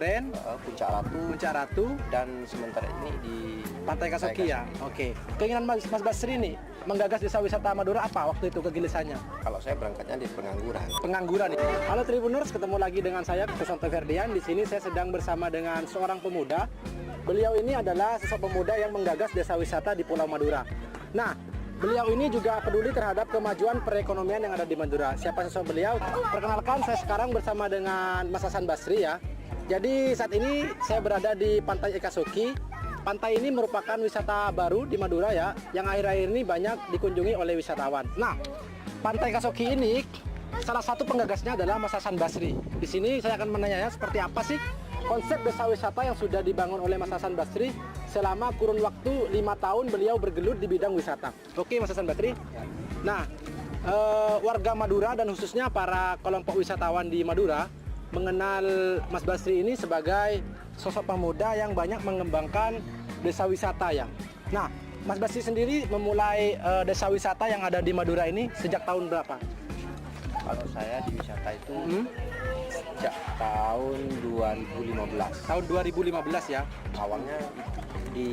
Duren, Puncak Ratu, dan sementara ini di Pantai Kasoki ya. Oke. Keinginan Mas Basri nih menggagas desa wisata Madura apa waktu itu kegelisahannya? Kalau saya berangkatnya di pengangguran. Pengangguran nih. Halo Tribuners, ketemu lagi dengan saya Kusanto Ferdian. Di sini saya sedang bersama dengan seorang pemuda. Beliau ini adalah sosok pemuda yang menggagas desa wisata di Pulau Madura. Nah, beliau ini juga peduli terhadap kemajuan perekonomian yang ada di Madura. Siapa sosok beliau? Perkenalkan, saya sekarang bersama dengan Mas Hasan Basri ya. Jadi saat ini saya berada di Pantai Kasoki. Pantai ini merupakan wisata baru di Madura ya, yang akhir-akhir ini banyak dikunjungi oleh wisatawan. Nah, Pantai Kasoki ini salah satu penggagasnya adalah Mas Hasan Basri. Di sini saya akan menanyanya seperti apa sih konsep desa wisata yang sudah dibangun oleh Mas Hasan Basri selama kurun waktu 5 tahun beliau bergelut di bidang wisata. Oke Mas Hasan Basri. Nah, warga Madura dan khususnya para kelompok wisatawan di Madura mengenal Mas Basri ini sebagai sosok pemuda yang banyak mengembangkan desa wisata ya. Nah, Mas Basri sendiri memulai desa wisata yang ada di Madura ini sejak tahun berapa? Kalau saya di wisata itu sejak tahun 2015. Tahun 2015 ya. Awalnya di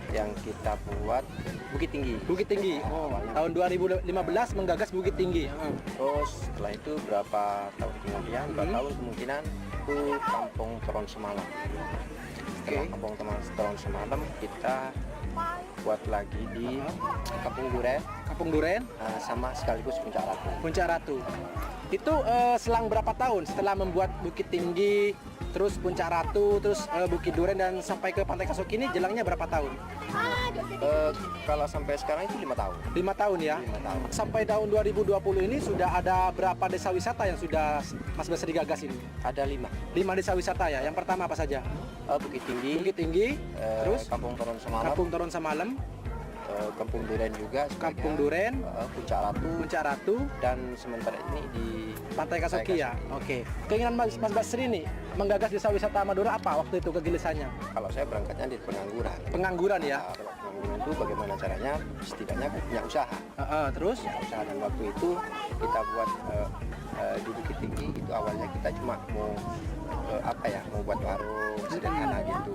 yang kita buat Bukit Tinggi. Bukit Tinggi. Oh, tahun 2015 menggagas Bukit Tinggi. Terus setelah itu berapa tahun kemudian, 2 tahun kemungkinan itu Kampung Toron Semalam. Setelah Kampung Toron Semalam kita buat lagi di Kampung Duren. Kampung Duren sama sekaligus Puncak Ratu. Puncak Ratu. Itu selang berapa tahun setelah membuat Bukit Tinggi, terus Puncak Ratu, terus Bukit Duren dan sampai ke Pantai Kasoki ini jelangnya berapa tahun? Kalau sampai sekarang itu 5 tahun. 5 tahun ya? 5 tahun. Sampai tahun 2020 ini sudah ada berapa desa wisata yang sudah Mas Basri gagas ini? Ada 5. 5 desa wisata ya? Yang pertama apa saja? Bukit Tinggi. Bukit Tinggi, terus Kampung Toron Semalam. Kampung Toron Semalam. Kampung Duren juga. Kampung Duren. Puncak Ratu. Puncak Ratu. Dan sementara ini di Pantai Kasoki ya? Oke. Keinginan Mas Basri nih menggagas desa wisata Madura apa waktu itu kegelisahannya? Kalau saya berangkatnya di pengangguran. Pengangguran ya? Kalau pengangguran itu bagaimana caranya? Setidaknya punya usaha. Terus? Punya usaha, dan waktu itu kita buat di Bukit Tinggi itu awalnya kita cuma mau mau buat warung sederhana gitu.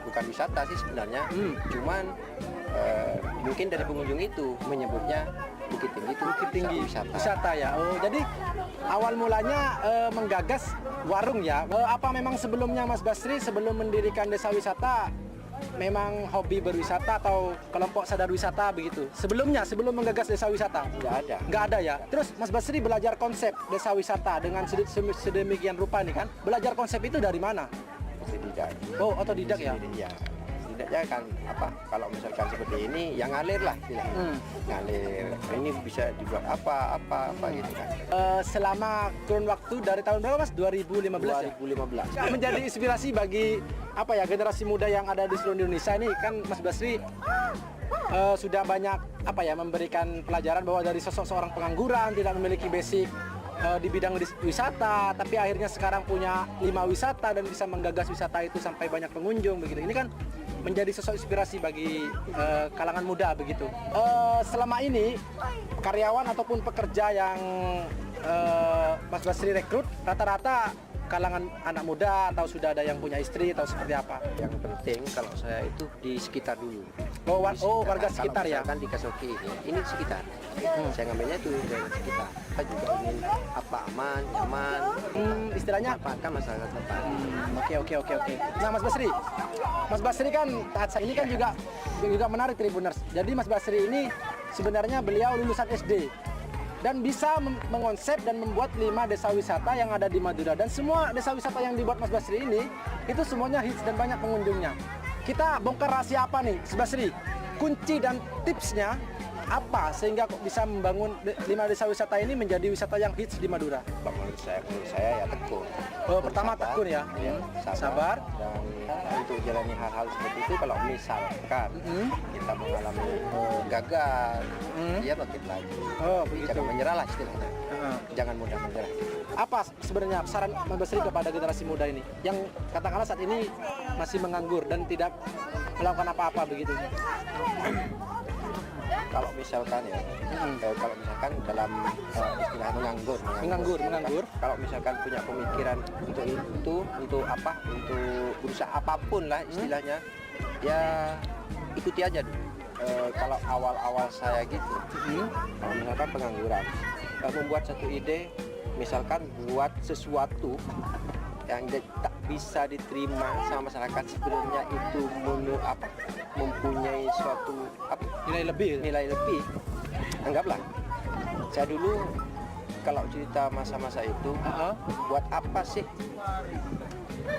Bukan wisata sih sebenarnya. Cuman mungkin dari pengunjung itu menyebutnya Bukit Tinggi itu Bukit Tinggi wisata ya. Oh, jadi awal mulanya menggagas warung ya. Apa memang sebelumnya Mas Basri sebelum mendirikan desa wisata memang hobi berwisata atau kelompok sadar wisata begitu? Sebelumnya, sebelum menggagas desa wisata? Nggak ada ya? Terus Mas Basri belajar konsep desa wisata dengan sedemikian rupa nih kan? Belajar konsep itu dari mana? Otodidak. Oh, otodidak ya? Iya. Setidaknya kan kalau misalkan seperti ini yang ngalir lah ngalir. Ini bisa dibuat apa gitu kan. Selama kurun waktu dari tahun berapa Mas? 2015 ya? Menjadi inspirasi bagi generasi muda yang ada di seluruh Indonesia ini kan Mas Basri sudah banyak memberikan pelajaran bahwa dari sosok seorang pengangguran tidak memiliki basic di bidang wisata, tapi akhirnya sekarang punya 5 wisata dan bisa menggagas wisata itu sampai banyak pengunjung begitu. Ini kan menjadi sosok inspirasi bagi kalangan muda begitu. Selama ini karyawan ataupun pekerja yang Mas Basri rekrut rata-rata kalangan anak muda atau sudah ada yang punya istri atau seperti apa? Yang penting kalau saya itu di sekitar dulu. Warga sekitar ya? Kan di Kasoki ini sekitar. Saya ngambilnya itu dari sekitar. Kita juga ingin aman, nyaman. Istilahnya manfaatkan masyarakat tempat. Oke. Nah Mas Basri kan ini kan juga menarik Tribuners. Jadi Mas Basri ini sebenarnya beliau lulusan SD dan bisa mengonsep dan membuat 5 desa wisata yang ada di Madura, dan semua desa wisata yang dibuat Mas Basri ini itu semuanya hits dan banyak pengunjungnya. Kita bongkar rahasia apa nih Mas Basri? Kunci dan tipsnya apa sehingga kok bisa membangun 5 desa wisata ini menjadi wisata yang hits di Madura? Menurut saya ya tekun. Pertama tekun ya. Sabar. Dan untuk jalani hal-hal seperti itu, kalau misalkan kita mengalami gagal, ya bangkit lagi. Jangan menyerah lah istilahnya. Jangan mudah menyerah. Apa sebenarnya saran Mas Basri kepada generasi muda ini yang katakanlah saat ini masih menganggur dan tidak melakukan apa-apa begitu? Kalau misalkan ya, kalau misalkan dalam istilah menganggur. Kalau misalkan punya pemikiran untuk itu, untuk apa, untuk berusaha apapun lah istilahnya, ya ikuti aja dulu. Kalau awal-awal saya gitu, kalau misalkan pengangguran, membuat satu ide, misalkan buat sesuatu yang tak bisa diterima sama masyarakat, sebenarnya itu mempunyai suatu nilai lebih. Anggaplah saya dulu kalau cerita masa-masa itu, buat apa sih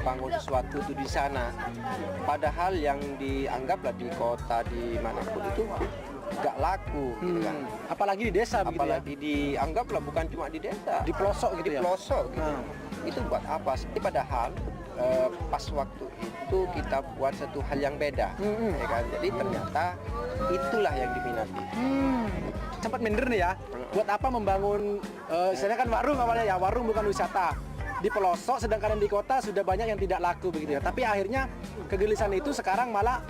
bangun sesuatu itu di sana, padahal yang dianggaplah di kota di manapun itu nggak laku gitu kan. Apalagi di desa begitu ya? Apalagi dianggaplah bukan cuma di desa, Di pelosok gitu di ya? pelosok gitu. Itu buat apa sih? Padahal pas waktu itu kita buat satu hal yang beda, ya kan? Jadi ternyata itulah yang diminati. Sempat minder nih ya, buat apa membangun, istilahnya kan warung awalnya ya, warung bukan wisata. Di pelosok, sedangkan yang di kota sudah banyak yang tidak laku begitu ya. Tapi akhirnya kegelisahan itu sekarang malah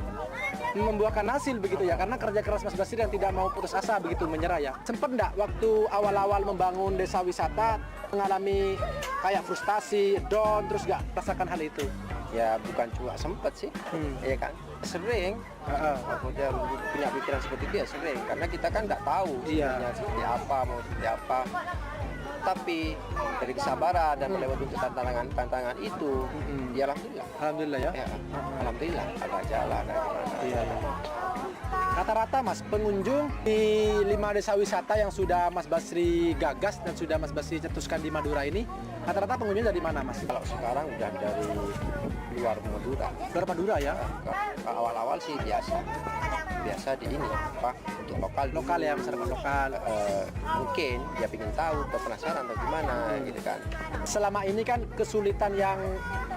membuahkan hasil begitu ya, karena kerja keras Mas Basri yang tidak mau putus asa begitu menyerah ya. Sempat enggak waktu awal-awal membangun desa wisata mengalami kayak frustasi, down, terus nggak rasakan hal itu? Ya bukan cuma sempet sih, ya kan, sering. Aku punya pikiran seperti itu ya sering, karena kita kan nggak tahu sebenarnya seperti apa, mau seperti apa. Tapi dari kesabaran dan melewati tantangan itu, ya Alhamdulillah ya. Alhamdulillah ada jalan, ada gimana. Iya. Rata-rata Mas, pengunjung di 5 desa wisata yang sudah Mas Basri gagas dan sudah Mas Basri cetuskan di Madura ini, rata-rata pengunjung dari mana Mas? Kalau sekarang udah dari luar Madura. Luar Madura ya? Awal-awal sih biasa di ini untuk lokal ya, masyarakat lokal. Mungkin dia ingin tahu, penasaran atau gimana gitu kan. Selama ini kan kesulitan yang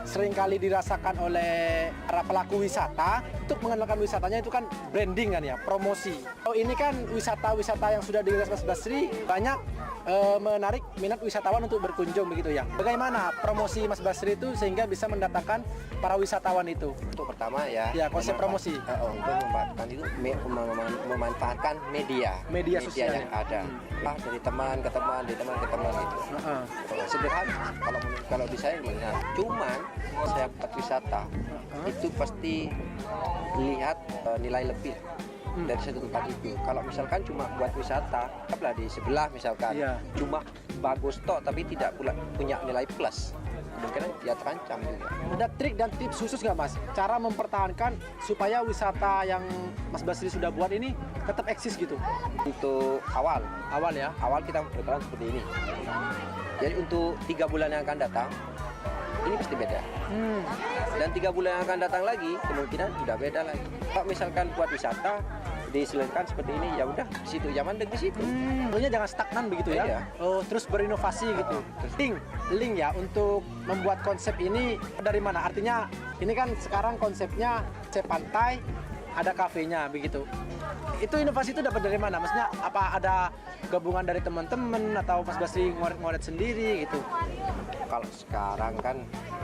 seringkali dirasakan oleh para pelaku wisata untuk mengenalkan wisatanya itu kan branding kan ya, promosi. Oh, ini kan wisata-wisata yang sudah digagas Mas Basri banyak menarik minat wisatawan untuk berkunjung begitu ya. Bagaimana promosi Mas Basri itu sehingga bisa mendatangkan para wisatawan itu? Untuk pertama ya, konsep promosi. Untuk memanfaatkan media sosial yang ada. Dari teman ke teman, dari teman ke teman gitu. Sederhana kalau di saya gini. Nah, cuman saya buat wisata itu pasti lihat nilai lebih dari satu tempat itu. Kalau misalkan cuma buat wisata, apalagi di sebelah misalkan, cuma bagus toh tapi tidak pula punya nilai plus, mungkin dia terancam juga. Ada trik dan tips khusus nggak Mas? Cara mempertahankan supaya wisata yang Mas Basri sudah buat ini tetap eksis gitu? Untuk awal ya, awal kita berperan seperti ini. Jadi untuk 3 bulan yang akan datang, ini pasti beda. Dan 3 bulan yang akan datang lagi, kemungkinan sudah beda lagi. Kalau misalkan buat wisata, diselengkan seperti ini, ya udah di situ, zaman di situ. Pokoknya jangan stagnan begitu ya. Iya. Oh, terus berinovasi gitu. Link ya untuk membuat konsep ini dari mana? Artinya ini kan sekarang konsepnya pantai, ada kafenya begitu. Itu inovasi itu dapat dari mana? Maksudnya apa ada gabungan dari teman-teman atau Mas Basri ngoret-ngoret sendiri gitu? Kalau sekarang kan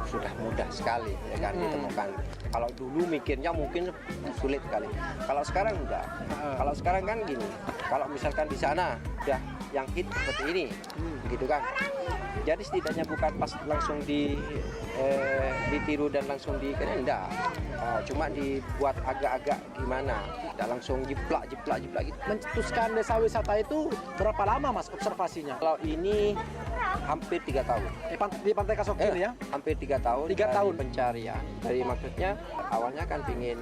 sudah mudah sekali ya kan ditemukan. Kalau dulu mikirnya mungkin sulit sekali. Kalau sekarang enggak. Kalau sekarang kan gini, kalau misalkan di sana udah yang hit seperti ini, gitu kan. Jadi setidaknya bukan pas langsung ditiru dan langsung enggak. Cuma dibuat agak-agak gimana, tidak langsung jiplak gitu. Mencetuskan desa wisata itu berapa lama Mas observasinya? Kalau ini hampir 3 tahun. Di Pantai Kasokin ya? Hampir 3 tahun. 3 tahun pencarian. Dari maksudnya awalnya kan ingin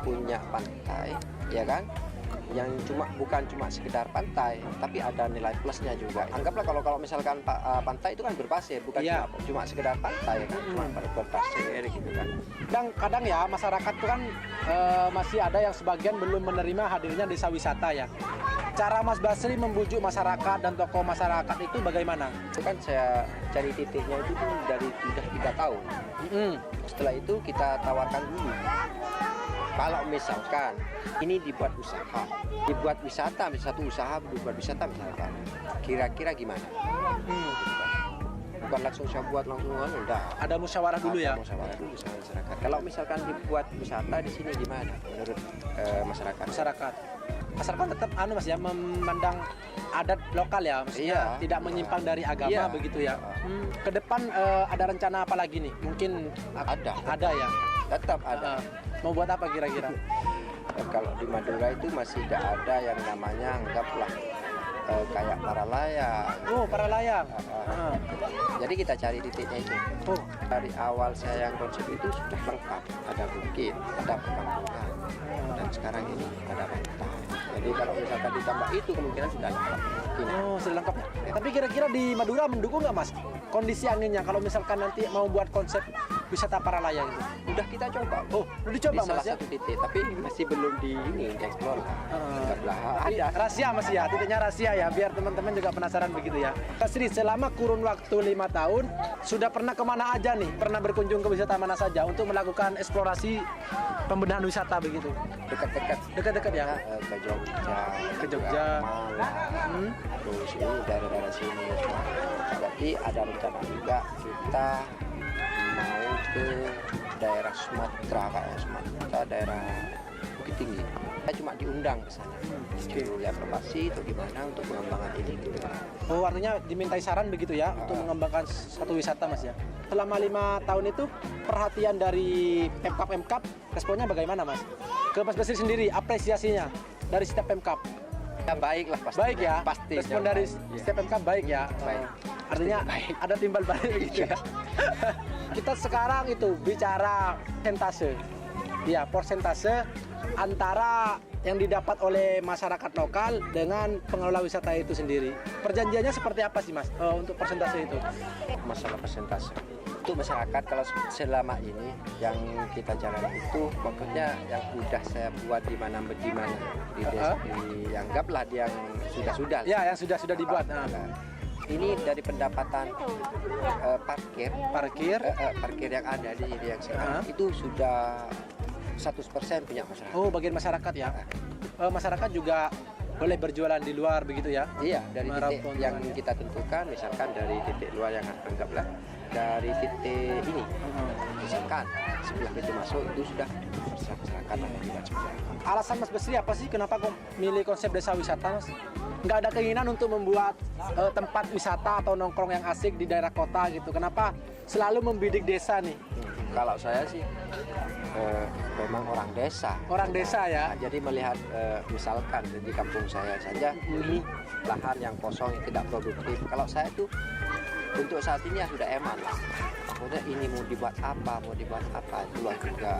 punya pantai, ya kan? Yang bukan cuma sekedar pantai, tapi ada nilai plusnya juga. Anggaplah kalau misalkan pantai itu kan berpasir, bukan cuma sekedar pantai kan, cuma berpasir gitu kan. Kadang ya masyarakat itu kan masih ada yang sebagian belum menerima hadirnya desa wisata ya. Cara Mas Basri membujuk masyarakat dan tokoh masyarakat itu bagaimana? Itu kan saya cari titiknya itu dari sudah 3 tahun. Setelah itu kita tawarkan dulu. Kalau misalkan ini dibuat usaha, dibuat wisata, satu usaha dibuat wisata misalkan, kira-kira gimana? Bukan langsung saya buat langsung enggak. Ada musyawarah dulu ya? Musyawarah dulu sama masyarakat. Kalau misalkan dibuat wisata di sini gimana menurut masyarakat? asalkan tetap Mas ya, memandang adat lokal ya, maksudnya Iya. tidak menyimpang dari agama Iya. begitu ya. Ke depan ada rencana apa lagi nih? Mungkin Ada ya. tetap ada. Mau buat apa kira-kira? Kalau di Madura itu masih tidak ada yang namanya anggaplah kayak para layang. Oh, para layang. Jadi kita cari titiknya itu. Oh, Dari awal saya yang konsep itu sudah lengkap. Ada bukit, ada perkampungan, dan sekarang ini ada pantai. Jadi kalau misalkan ditambah itu kemungkinan sudah lengkap. oh, sudah lengkap. Tapi kira-kira di Madura mendukung nggak Mas? Kondisi anginnya kalau misalkan nanti mau buat konsep wisata para layang itu. Udah kita coba. Oh, udah dicoba Di salah Mas ya? satu titik, tapi masih belum dieksplor. Sebelah ada. Rahasia Mas ya, titiknya rahasia ya, biar teman-teman juga penasaran begitu ya. Mas Ri, selama kurun waktu 5 tahun, sudah pernah kemana aja nih? Pernah berkunjung ke wisata mana saja untuk melakukan eksplorasi pembenahan wisata begitu? Dekat-dekat Dekat-dekat ya? ke Jogja, Ke Jogja. Malang, terus ini daerah-daerah sini semua. Jadi ada rencana juga kita mau ke daerah Sumatera, kayak Sumatera, daerah Bukit Tinggi. Kita cuma diundang ke sana, disuruh lihat lokasi atau gimana untuk pengembangan ini gitu. Oh, artinya dimintai saran begitu ya untuk mengembangkan satu wisata Mas ya. Selama 5 tahun itu perhatian dari Pemkap responnya bagaimana Mas? Ke Mas Basri sendiri apresiasinya dari setiap Pemkap. Ya baik lah pasti. Baik ya. Pasti. Respon dari setiap Pemkap baik ya. Baik. Artinya ada timbal balik gitu ya. Kita sekarang itu bicara persentase. Ya, persentase antara yang didapat oleh masyarakat lokal dengan pengelola wisata itu sendiri. Perjanjiannya seperti apa sih Mas untuk persentase itu? Masalah persentase untuk masyarakat kalau selama ini yang kita jalan itu pokoknya yang udah saya buat di mana di desa, dianggaplah yang sudah Ya, yang sudah dibuat. Nah, ini dari pendapatan parkir yang ada di sini yang sekarang itu sudah 100% punya masyarakat. Oh, bagian masyarakat ya. Masyarakat juga boleh berjualan di luar begitu ya? Iya, dari titik Merapun yang kita tentukan, misalkan dari titik luar yang anggaplah dari titik ini, misalkan sebelah pintu masuk itu sudah masyarakat yang dibuat seperti apa. Alasan Mas Basri apa sih kenapa kok milih konsep desa wisata Mas? Nggak ada keinginan untuk membuat tempat wisata atau nongkrong yang asik di daerah kota gitu. Kenapa selalu membidik desa nih? Kalau saya sih memang orang desa. Orang desa ya? Nah, jadi melihat misalkan di kampung saya saja ini lahan yang kosong yang tidak produktif. Kalau saya tuh untuk saat ini ya sudah eman lah. Maksudnya ini mau dibuat apa itu luar juga.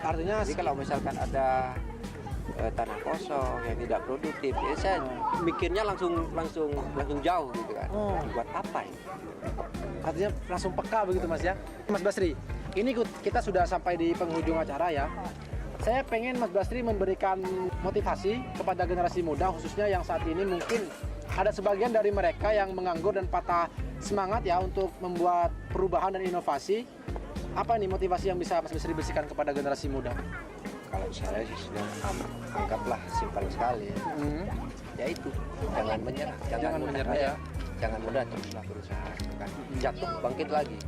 Artinya Jadi kalau misalkan ada tanah kosong yang tidak produktif, ya saya mikirnya langsung jauh gitu kan. Dibuat apa ini? artinya langsung peka begitu Mas ya. Mas Basri, ini kita sudah sampai di penghujung acara ya. Saya pengen Mas Basri memberikan motivasi kepada generasi muda khususnya yang saat ini mungkin ada sebagian dari mereka yang menganggur dan patah semangat ya untuk membuat perubahan dan inovasi. Apa nih motivasi yang bisa Mas Basri berikan kepada generasi muda? Kalau saya sih sudah anggaplah simpel sekali. Yaitu jangan menyerah, jangan menyerah ya. Jangan mudah, teruslah berusaha. Kan? Jatuh bangkit lagi.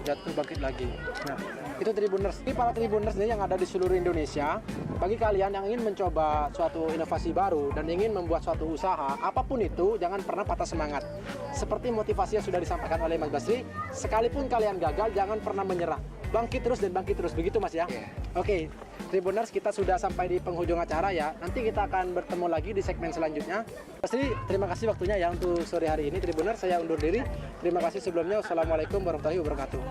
Jatuh bangkit lagi. Nah, itu Tribuners. Ini para Tribuners nih yang ada di seluruh Indonesia. Bagi kalian yang ingin mencoba suatu inovasi baru dan ingin membuat suatu usaha, apapun itu, jangan pernah patah semangat. Seperti motivasi yang sudah disampaikan oleh Mas Basri, sekalipun kalian gagal, jangan pernah menyerah. Bangkit terus dan bangkit terus. Begitu Mas ya? Yeah. Oke, Tribuners, kita sudah sampai di penghujung acara ya. Nanti kita akan bertemu lagi di segmen selanjutnya. Basri, terima kasih waktunya ya untuk sore hari ini. Tribuners, saya undur diri. Terima kasih sebelumnya. Wassalamualaikum warahmatullahi wabarakatuh.